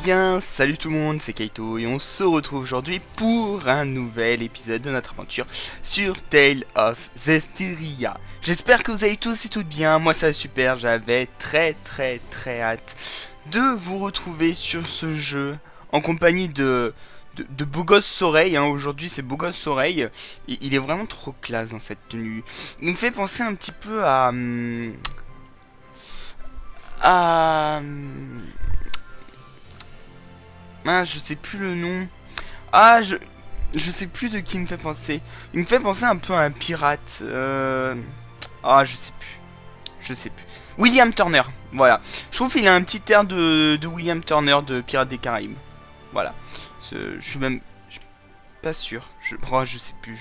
bien, salut tout le monde, c'est Kaito et on se retrouve aujourd'hui pour un nouvel épisode de notre aventure sur Tale of Zestiria. J'espère que vous allez tous et toutes bien, moi ça va super, j'avais très hâte de vous retrouver sur ce jeu en compagnie de Beau Gosse Soleil, hein. Aujourd'hui c'est Beau Gosse Soleil, il est vraiment trop classe dans cette tenue. Il me fait penser un petit peu je sais plus le nom. Je sais plus de qui il me fait penser. Il me fait penser un peu à un pirate. Je sais plus. William Turner, voilà. Je trouve qu'il a un petit air de William Turner de Pirates des Caraïbes. Voilà. Je suis pas sûr. Je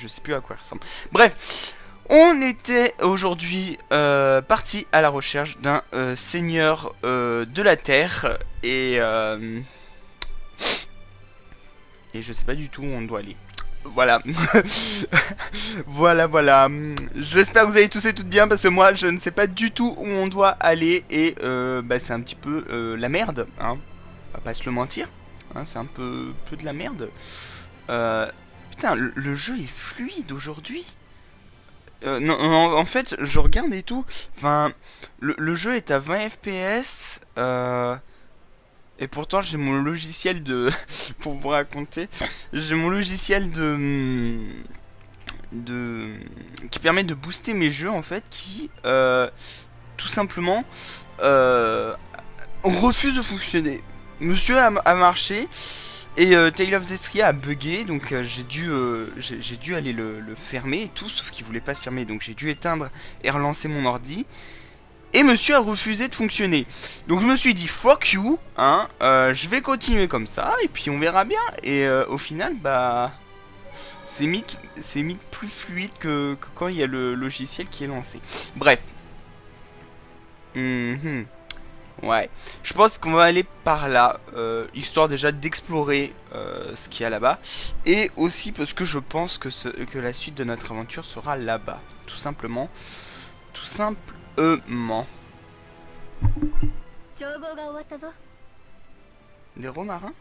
sais plus à quoi il ressemble. Bref. On était aujourd'hui parti à la recherche d'un seigneur de la terre et je sais pas du tout où on doit aller. Voilà. voilà. J'espère que vous allez tous et toutes bien parce que moi je ne sais pas du tout où on doit aller et c'est un petit peu la merde, hein. On va pas se le mentir, hein, c'est un peu de la merde. Putain, le jeu est fluide aujourd'hui. Non, en fait, je regarde et tout. Enfin, le jeu est à 20 FPS. Et pourtant, j'ai mon logiciel de. Pour vous raconter, j'ai mon logiciel qui permet de booster mes jeux en fait, qui tout simplement refuse de fonctionner. Monsieur a marché. Et Tale of Zestiria a bugué, donc j'ai dû aller le fermer et tout, sauf qu'il voulait pas se fermer, donc j'ai dû éteindre et relancer mon ordi. Et monsieur a refusé de fonctionner. Donc je me suis dit fuck you, hein, je vais continuer comme ça et puis on verra bien. Et au final, c'est mythe plus fluide que quand il y a le logiciel qui est lancé. Bref. Ouais, je pense qu'on va aller par là, histoire déjà d'explorer ce qu'il y a là-bas. Et aussi parce que je pense que la suite de notre aventure sera là-bas. Tout simplement. Des romarins?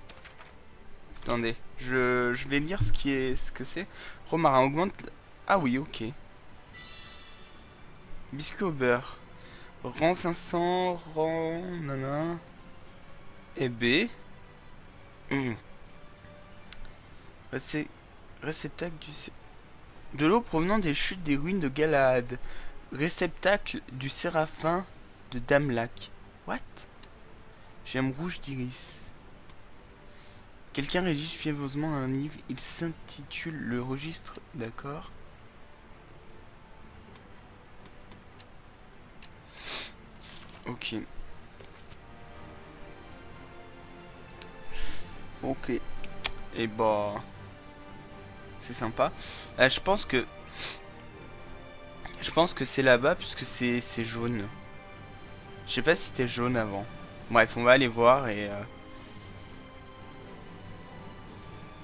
Attendez, je vais lire ce que c'est. Romarin augmente... Ah oui, ok. Biscuit au beurre. Rang 500, rang... Nana. Et B. Réceptacle du... De l'eau provenant des chutes des ruines de Galahad. Réceptacle du Séraphin de Damlac. What? Gemme rouge d'iris. Quelqu'un rédige fiévreusement un livre. Il s'intitule Le Registre. D'accord. Ok. Et c'est sympa. Je pense que c'est là-bas puisque c'est jaune. Je sais pas si c'était jaune avant. Bref, on va aller voir et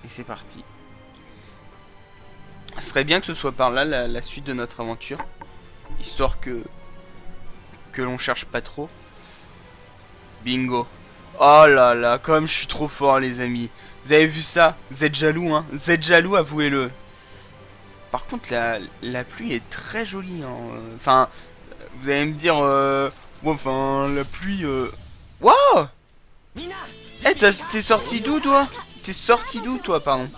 c'est parti. Ce serait bien que ce soit par là la suite de notre aventure, histoire que l'on cherche pas trop. Bingo. Oh là là, comme je suis trop fort les amis. Vous avez vu ça? Vous êtes jaloux, hein? Vous êtes jaloux, avouez-le. Par contre, la pluie est très jolie, hein. Enfin, vous allez me dire... la pluie... Wow! Eh, t'es sorti d'où, toi? T'es sorti d'où, toi, pardon?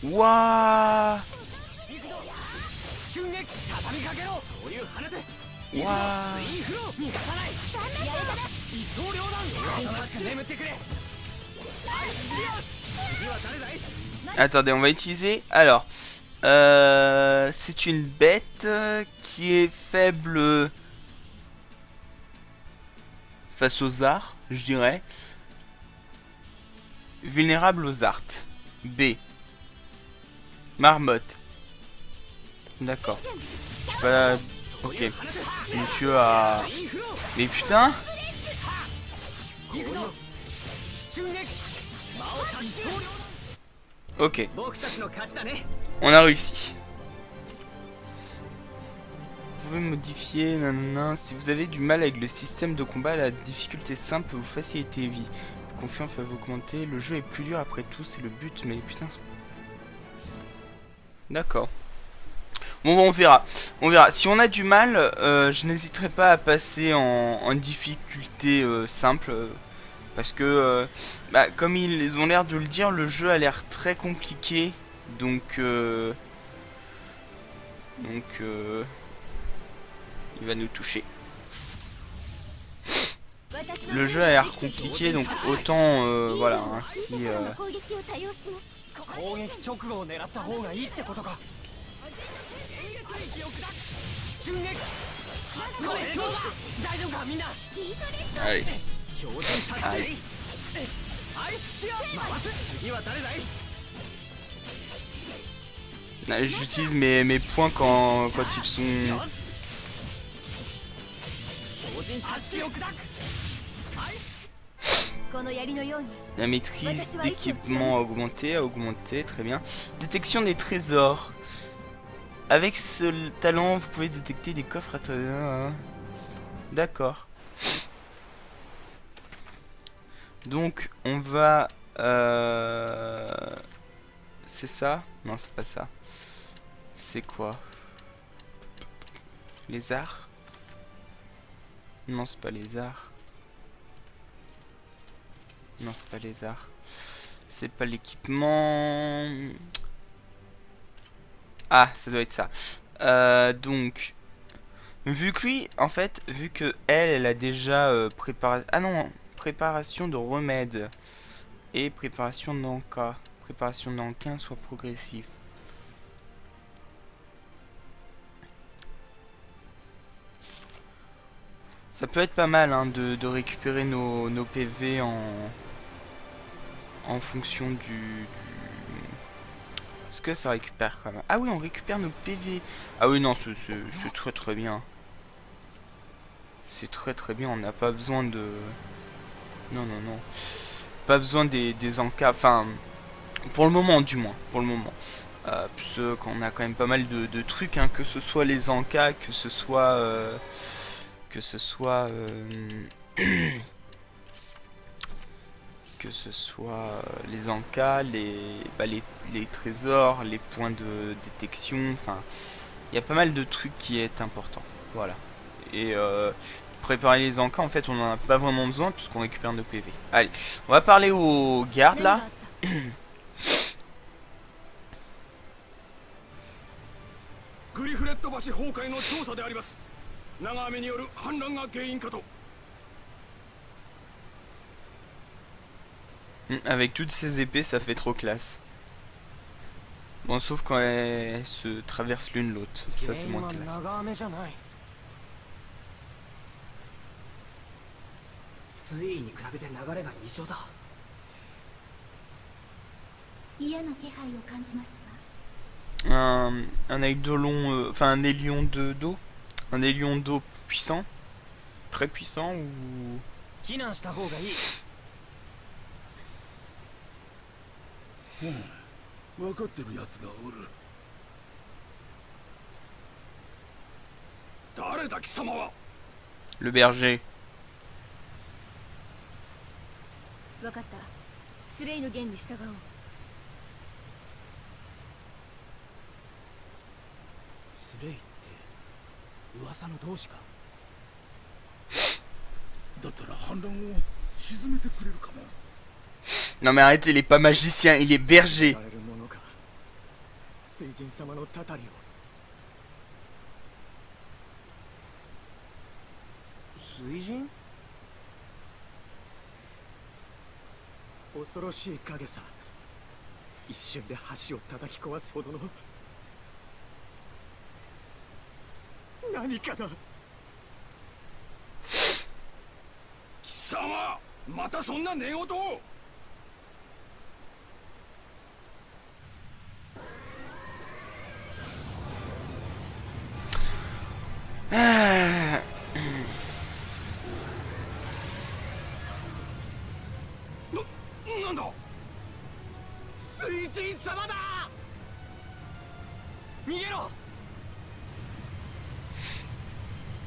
Waouh! Attendez, on va utiliser... Alors, c'est une bête qui est faible face aux arts, je dirais. Vulnérable aux arts. B. Marmotte. D'accord. Ok. Monsieur a... Mais putain. Ok. On a réussi. pouvez modifier, nanana. Si vous avez du mal avec le système de combat, la difficulté simple peut vous faciliter la vie. Confiance va vous augmenter. Le jeu est plus dur après tout, c'est le but, mais putain. D'accord. Bon, on verra. On verra. Si on a du mal, je n'hésiterai pas à passer en difficulté simple. Parce que, bah, comme ils ont l'air de le dire, le jeu a l'air très compliqué. Donc, il va nous toucher. Le jeu a l'air compliqué, donc autant, voilà, hein, si... Allez. Allez. J'utilise mes points quand ils sont... La maîtrise d'équipement a augmenté, très bien. Détection des trésors. Avec ce talent, vous pouvez détecter des coffres à travers... D'accord. Donc, on va... C'est ça? Non, c'est pas ça. C'est quoi? Les arts? Non, c'est pas les arts. Non, c'est pas les arts. C'est pas l'équipement. Ah, ça doit être ça. Donc, vu que lui, en fait, vu que elle a déjà préparé... Ah non, préparation de remède. Et préparation d'enca. Préparation d'enquin soit progressif. Ça peut être pas mal hein, de récupérer nos PV en fonction du... Est-ce que ça récupère quand même? Ah oui, on récupère nos PV. Ah oui, non, c'est très très bien. C'est très très bien, on n'a pas besoin de... Non, non, non. Pas besoin des encas, enfin... Pour le moment, du moins, pour le moment. Puisque qu'on a quand même pas mal de trucs, hein, que ce soit les encas, que ce soit... que ce soit les encas, les trésors, les points de détection, enfin il y a pas mal de trucs qui est important, voilà. Et préparer les encas, en fait on en a pas vraiment besoin puisqu'on récupère nos PV. Allez, on va parler aux gardes là. Avec toutes ces épées, ça fait trop classe. Bon, sauf quand elles se traversent l'une l'autre. Ça, c'est moins classe. Un eidolon, enfin un élion d'eau. Un élion d'eau puissant. Très puissant ou... Le berger. Non mais arrêtez, il est pas magicien, il est berger. Ah.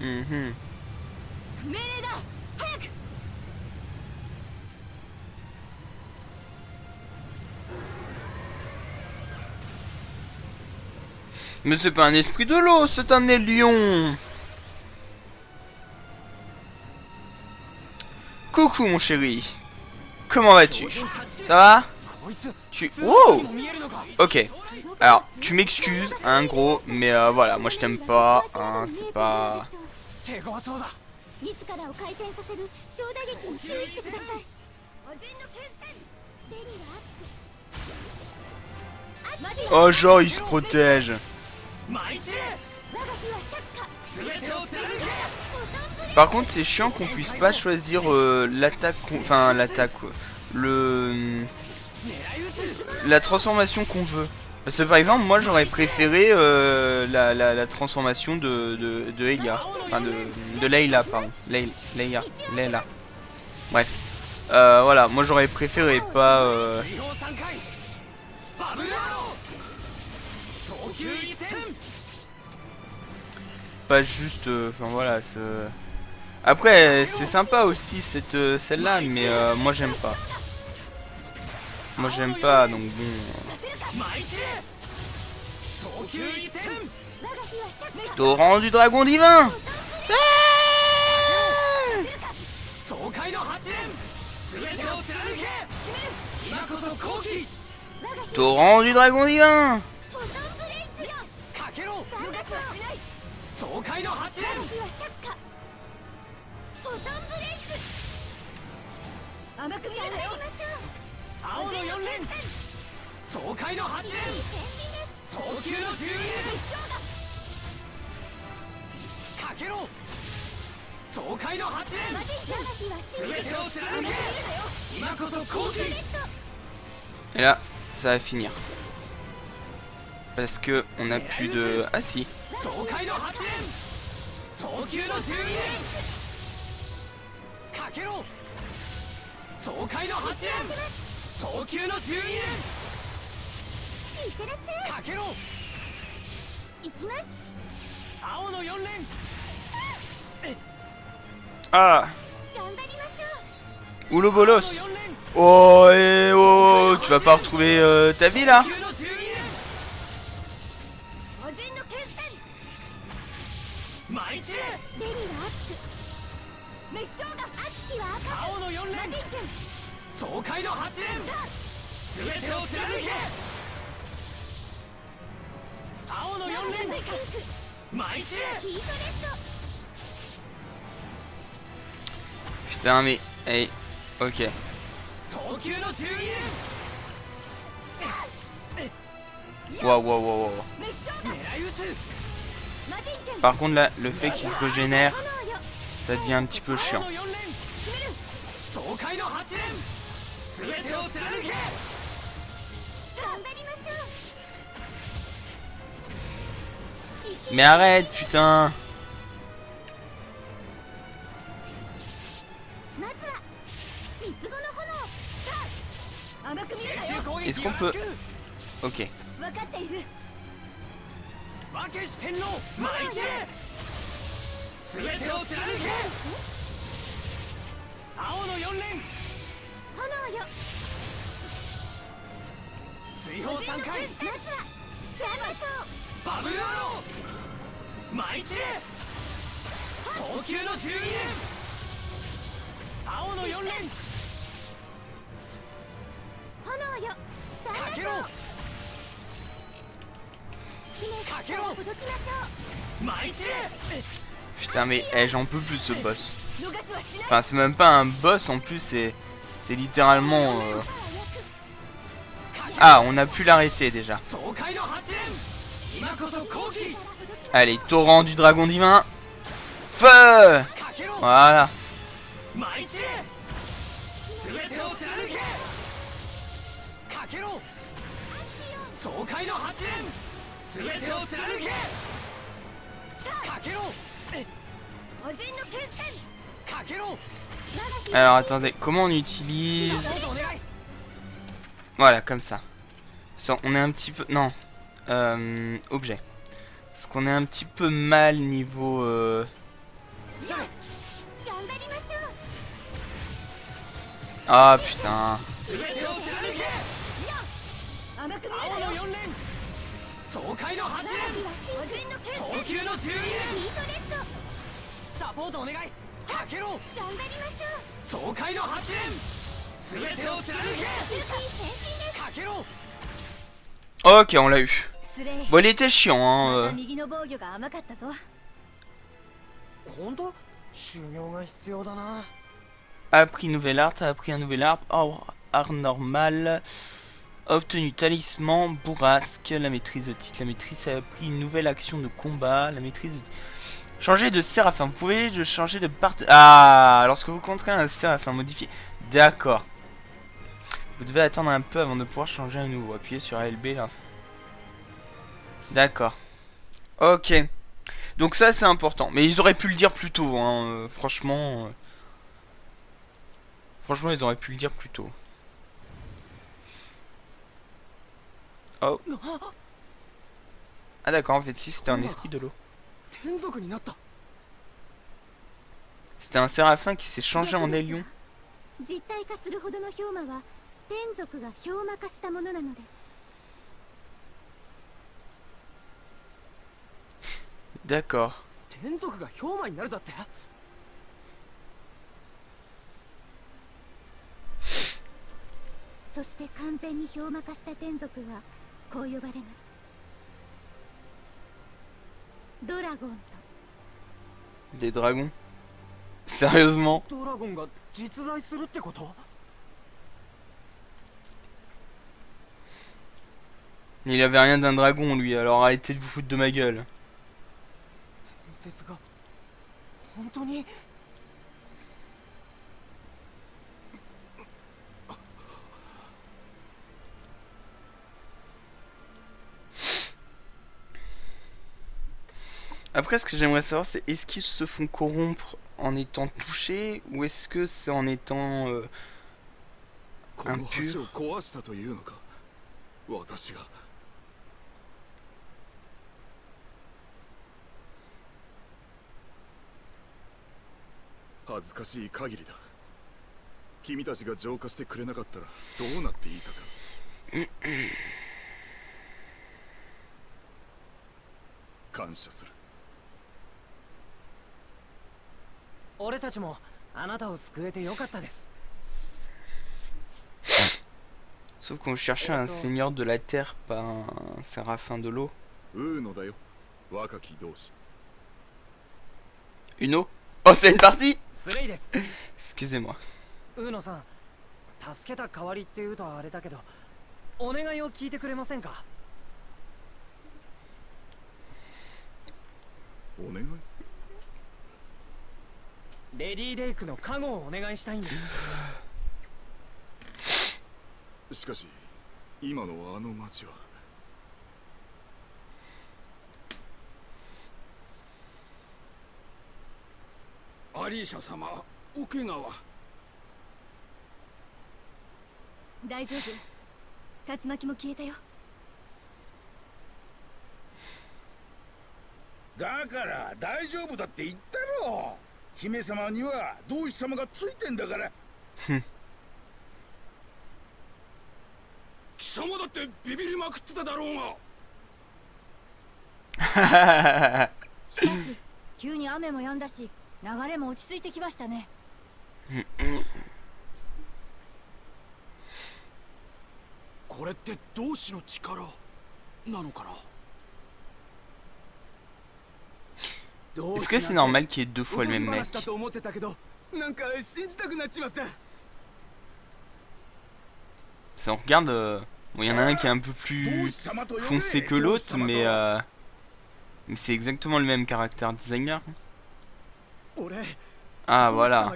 Mhm. Mais c'est pas un esprit de l'eau, c'est un ailion. Coucou mon chéri. Comment vas-tu? Ça va? Wow. Ok. Alors, tu m'excuses, hein, gros, mais voilà, moi je t'aime pas, hein, c'est pas... Oh, genre, il se protège. Par contre, c'est chiant qu'on puisse pas choisir l'attaque, enfin l'attaque, la transformation qu'on veut. Parce que par exemple, moi j'aurais préféré la transformation de Elia, enfin de Layla, pardon, Layla. Bref, voilà, moi j'aurais préféré pas. Pas juste, enfin voilà. Après, c'est sympa aussi celle-là, mais moi j'aime pas. Moi j'aime pas, donc bon. Torrent du dragon divin. Torrent du dragon divin. Et là, ça va finir. Parce que on a plus de... Ah si. Ah. Oulou bolos. Oh, oh, tu vas pas retrouver ta vie là? Putain mais... Hey, ok. Waouh, waouh, waouh, waouh. Par contre là, le fait qu'il se régénère, ça devient un petit peu chiant. Mais arrête, putain. Est-ce qu'on peut... Ok. Putain mais j'en peux plus ce boss. Enfin c'est même pas un boss en plus, c'est littéralement... Ah, on a pu l'arrêter déjà. Allez, torrent du dragon divin. Feu. Voilà. Alors attendez, comment on utilise... Voilà, comme ça. On est un petit peu... Non. Objet. Parce qu'on est un petit peu mal niveau... Ah putain. Ok, on l'a eu. Bon, il était chiant, hein. A appris nouvel art, a appris un nouvel art. Oh, art normal. A obtenu talisman, bourrasque, la maîtrise de titre. La maîtrise a appris une nouvelle action de combat. La maîtrise de... Changer de séraphin. Vous pouvez le changer de part... Ah, lorsque vous contrez un séraphin modifié. D'accord. Vous devez attendre un peu avant de pouvoir changer un nouveau. Appuyez sur ALB là. D'accord. Ok. Donc ça c'est important. Mais ils auraient pu le dire plus tôt, hein. Franchement... Franchement, ils auraient pu le dire plus tôt. Oh. Ah d'accord, en fait, si c'était un esprit de l'eau. C'était un séraphin qui s'est changé en élion. D'accord. Des dragons? Sérieusement? Il avait rien d'un dragon lui, alors arrêtez de vous foutre de ma gueule. Après, ce que j'aimerais savoir, c'est est-ce qu'ils se font corrompre en étant touchés ou est-ce que c'est en étant impur? Sauf qu'on cherchait un seigneur de la terre, pas un séraphin de l'eau. Une eau? Oh, c'est une partie? Excusez-moi. Est-ce que c'est normal qu'il y ait deux fois le même mec? Si on regarde, bon, il y en a un qui est un peu plus foncé que l'autre, mais c'est exactement le même caractère designer. Ah voilà.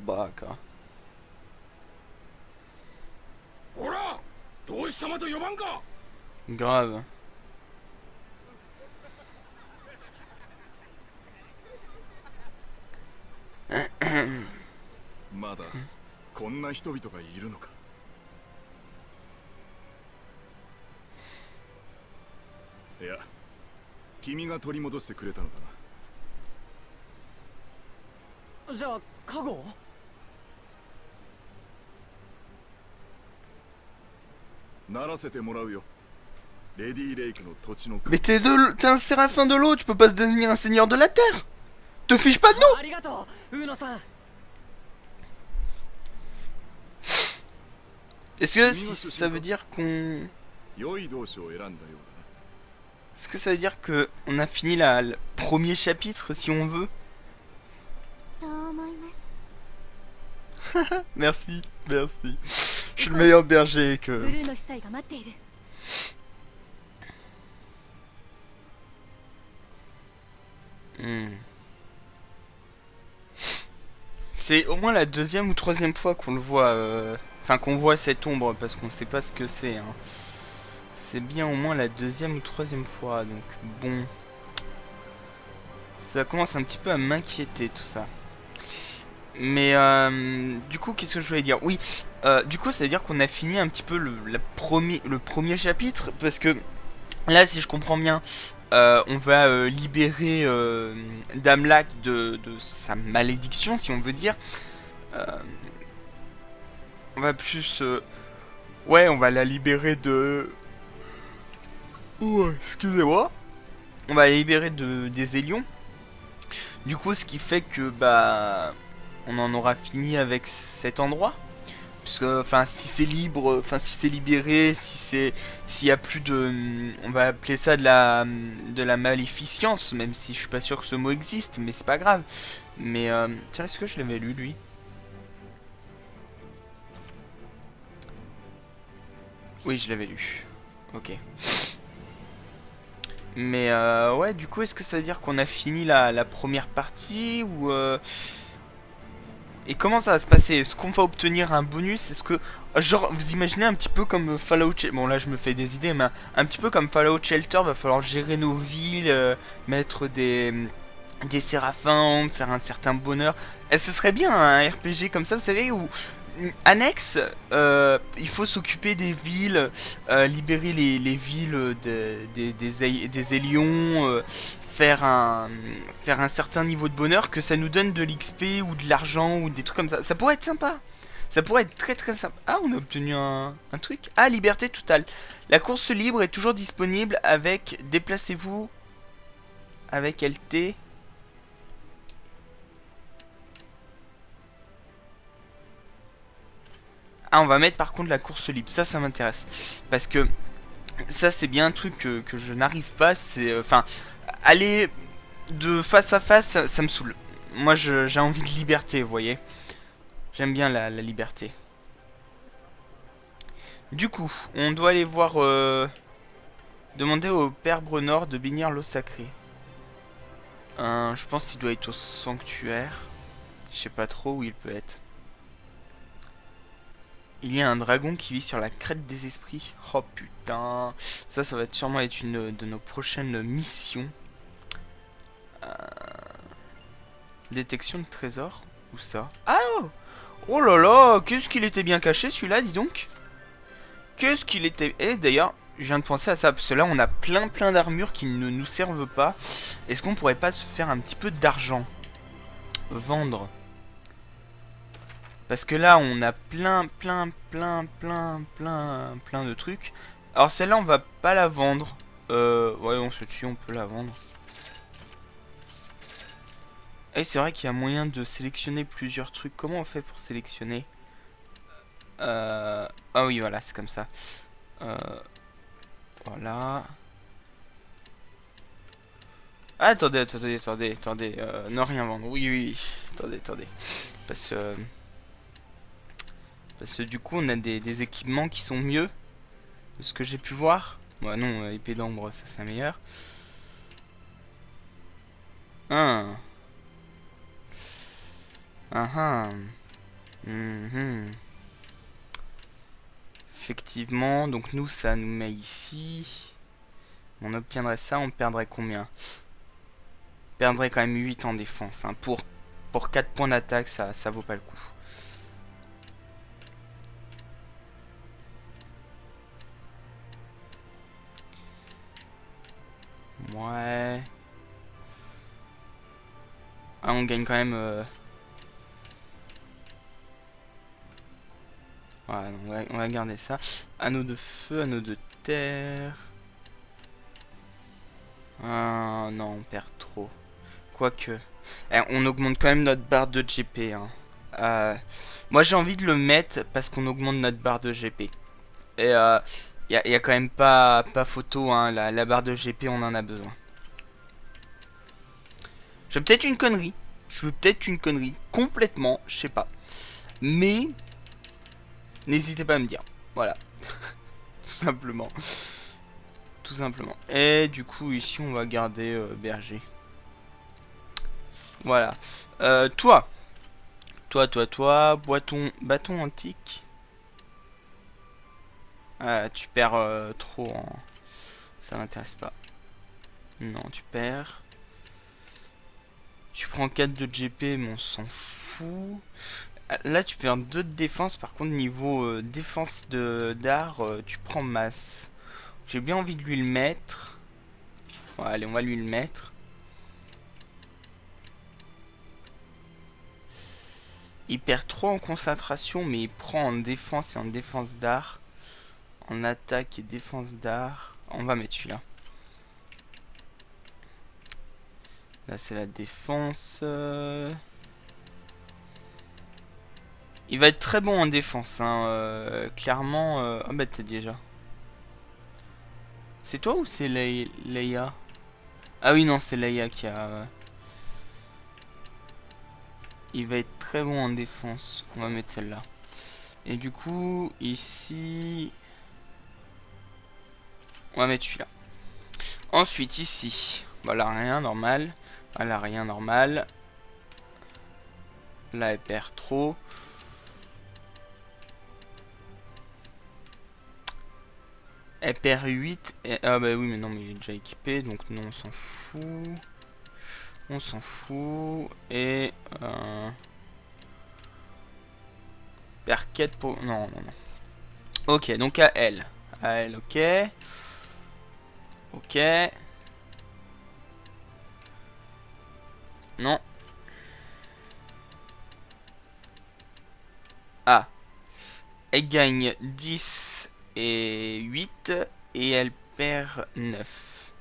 D'accord. Grave. まだこんな人々がいるのか。いや、君が取り戻してくれたのだな。じゃあカゴ？ならせてもらうよ。レディレイクの土地の。 Mais t'es un séraphin de l'eau, tu peux pas devenir un seigneur de la terre. Te fiche pas de nous. ありがとう、ウーノさん。 Est-ce que ça veut dire qu'on... 良い同志を選んだようだな。 Est-ce que ça veut dire que on a fini le premier chapitre, si on veut? そう思います。 Merci, merci. Je suis le meilleur berger ブル que... ーの司祭が待っている。 C'est au moins la deuxième ou troisième fois qu'on le voit, enfin qu'on voit cette ombre, parce qu'on sait pas ce que c'est. Hein. C'est bien au moins la deuxième ou troisième fois, donc bon. Ça commence un petit peu à m'inquiéter tout ça. Mais du coup, qu'est-ce que je voulais dire? Oui, du coup, ça veut dire qu'on a fini un petit peu le premier chapitre, parce que là, si je comprends bien, on va libérer Damlak de sa malédiction, si on veut dire. On va plus... ouais, on va la libérer de... Ouh, excusez-moi. On va la libérer des Élions. Du coup, ce qui fait que, bah... on en aura fini avec cet endroit. Puisque, enfin, si c'est libre, enfin, si c'est libéré, s'il y a plus de, on va appeler ça de la maléficence, même si je suis pas sûr que ce mot existe, mais c'est pas grave. Mais, tiens, est-ce que je l'avais lu, lui? Oui, je l'avais lu. Ok. Mais, ouais, du coup, est-ce que ça veut dire qu'on a fini la première partie, ou... Et comment ça va se passer? Est-ce qu'on va obtenir un bonus? Est-ce que... Genre, vous imaginez un petit peu comme Fallout... Bon, là, je me fais des idées, mais un petit peu comme Fallout Shelter, va falloir gérer nos villes, mettre des séraphins, faire un certain bonheur. Et ce serait bien un RPG comme ça, vous savez, où... Annexe, il faut s'occuper des villes, libérer les villes des Élions, faire un certain niveau de bonheur, que ça nous donne de l'XP ou de l'argent ou des trucs comme ça. Ça pourrait être sympa. Ça pourrait être très très sympa. Ah, on a obtenu un truc. Ah, liberté totale. La course libre est toujours disponible avec... Déplacez-vous avec LT. Ah, on va mettre par contre la course libre. Ça m'intéresse. Parce que ça, c'est bien un truc que je n'arrive pas. C'est... Enfin, aller de face à face, ça me saoule. Moi, j'ai envie de liberté, vous voyez. J'aime bien la liberté. Du coup, on doit aller voir... demander au père Brenor de bénir l'eau sacrée. Je pense qu'il doit être au sanctuaire. Je sais pas trop où il peut être. Il y a un dragon qui vit sur la crête des esprits. Oh putain. Ça va sûrement être une de nos prochaines missions. Détection de trésor. Où ça? Ah oh, oh là là. Qu'est-ce qu'il était bien caché celui-là, dis donc. Qu'est-ce qu'il était... Et d'ailleurs, je viens de penser à ça. Parce que là, on a plein d'armures qui ne nous servent pas. Est-ce qu'on pourrait pas se faire un petit peu d'argent? Vendre. Parce que là, on a plein de trucs. Alors celle-là, on va pas la vendre. Ouais, on se tue, on peut la vendre. Et c'est vrai qu'il y a moyen de sélectionner plusieurs trucs. Comment on fait pour sélectionner? Ah oui, voilà, c'est comme ça. Voilà. Ah, attendez. Ne rien vendre. Oui. Attendez. Parce que du coup, on a des équipements qui sont mieux de ce que j'ai pu voir. Ouais, non, épée d'ombre, ça c'est meilleur. Effectivement, donc nous, ça nous met ici. On obtiendrait ça, on perdrait combien? On perdrait quand même 8 en défense, hein, pour pour 4 points d'attaque, ça vaut pas le coup. Ouais. Ah, on gagne quand même... Ouais, on va garder ça. Anneau de feu, anneau de terre. Ah, non, on perd trop. Quoique. Eh, on augmente quand même notre barre de GP. Hein. Moi, j'ai envie de le mettre parce qu'on augmente notre barre de GP. Et y a quand même pas photo. Hein. La barre de GP, on en a besoin. Je veux peut-être une connerie. Complètement, je sais pas. Mais... n'hésitez pas à me dire. Voilà. Tout simplement. Tout simplement. Et du coup, ici, on va garder berger. Voilà. Toi, bâton antique. Ah, tu perds trop en... Ça m'intéresse pas. Non, tu perds. Tu prends 4 de GP, mais on s'en fout. Là, tu perds 2 de défense. Par contre, niveau défense d'art, tu prends masse. J'ai bien envie de lui le mettre. Bon, allez, on va lui le mettre. Il perd trop en concentration, mais il prend en défense et en défense d'art. En attaque et défense d'art. On va mettre celui-là. Là, c'est la défense. Il va être très bon en défense. Hein. Clairement... Ah bah, t'es déjà. C'est toi ou c'est Leia? Ah oui, non, c'est Leia qui a... Il va être très bon en défense. On va mettre celle-là. Et du coup, ici... On va mettre celui-là. Ensuite, ici... Voilà, rien, normal. Voilà, rien, normal. Là, elle perd trop. Elle perd 8. Et... Ah bah oui, mais non, mais il est déjà équipé. Donc non, on s'en fout. On s'en fout. Et... perd 4 pour... Non, non, non. Ok, donc à elle. À elle, ok. Ok. Non. Ah. Elle gagne 10 et 8. Et elle perd 9.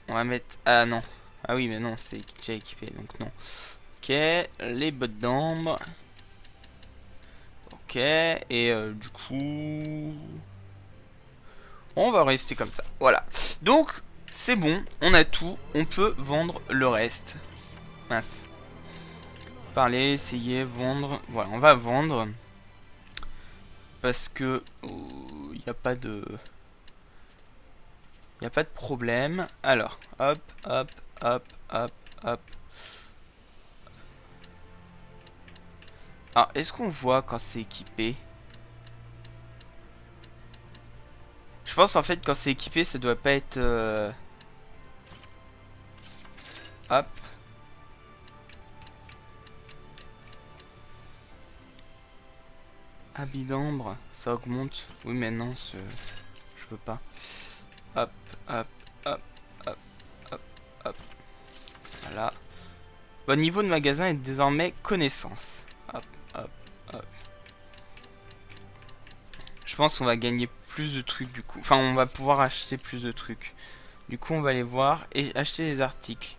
On va mettre... Ah non. Ah oui, mais non, c'est déjà équipé, donc non. Ok, les bottes d'ambre. Ok, et du coup... On va rester comme ça, voilà. Donc, c'est bon, on a tout, on peut vendre le reste. Mince. Parler, essayer, vendre. Voilà, on va vendre. Parce que... il n'y a pas de... Il n'y a pas de problème. Alors, hop, hop, hop, hop, hop. Ah, est-ce qu'on voit quand c'est équipé? Je pense en fait quand c'est équipé, ça doit pas être... Hop. Habit d'ambre, ça augmente. Oui mais non, je veux pas. Hop, hop, hop, hop, hop, hop. Voilà. Bon, niveau de magasin est désormais connaissance. Hop, hop, hop. Je pense qu'on va gagner plus de trucs du coup. Enfin, on va pouvoir acheter plus de trucs. Du coup, on va aller voir et acheter des articles.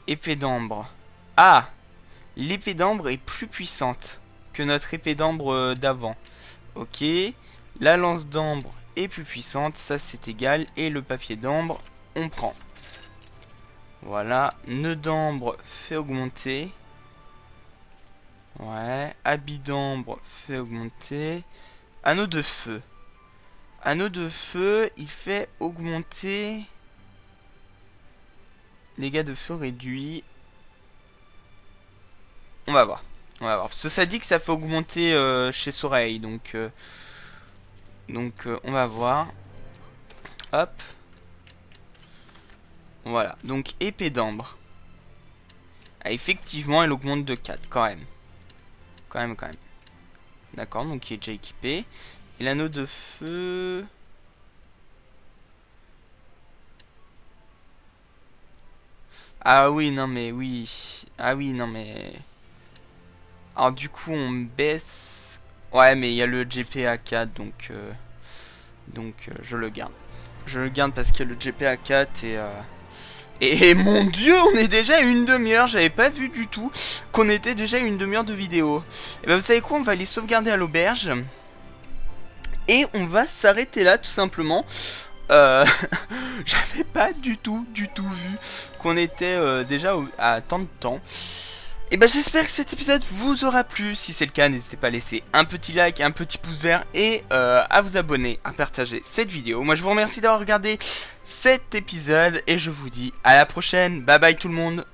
Épée d'ambre. Ah! L'épée d'ambre est plus puissante que notre épée d'ambre d'avant. Ok. La lance d'ambre est plus puissante. Ça, c'est égal. Et le papier d'ambre, on prend. Voilà. Nœud d'ambre fait augmenter. Ouais. Habit d'ambre fait augmenter. Anneau de feu. Anneau de feu, il fait augmenter... Dégâts de feu réduits. On va voir. On va voir. Parce que ça dit que ça fait augmenter chez Soreil. Donc, on va voir. Hop. Voilà. Donc, épée d'ambre. Ah, effectivement, elle augmente de 4 quand même. Quand même. D'accord, donc il est déjà équipé. Et l'anneau de feu... Ah oui, non mais oui. Ah oui, non mais... Alors du coup, on baisse... Ouais, mais il y a le GPA 4, donc je le garde. Je le garde parce qu'il y a le GPA 4 et mon dieu, on est déjà à une demi-heure. J'avais pas vu du tout qu'on était déjà à une demi-heure de vidéo. Et ben vous savez quoi, on va aller sauvegarder à l'auberge. Et on va s'arrêter là tout simplement. J'avais pas du tout vu qu'on était déjà à tant de temps. Et ben j'espère que cet épisode vous aura plu. Si c'est le cas, n'hésitez pas à laisser un petit like, un petit pouce vert et à vous abonner, à partager cette vidéo. Moi je vous remercie d'avoir regardé cet épisode et je vous dis à la prochaine. Bye bye tout le monde.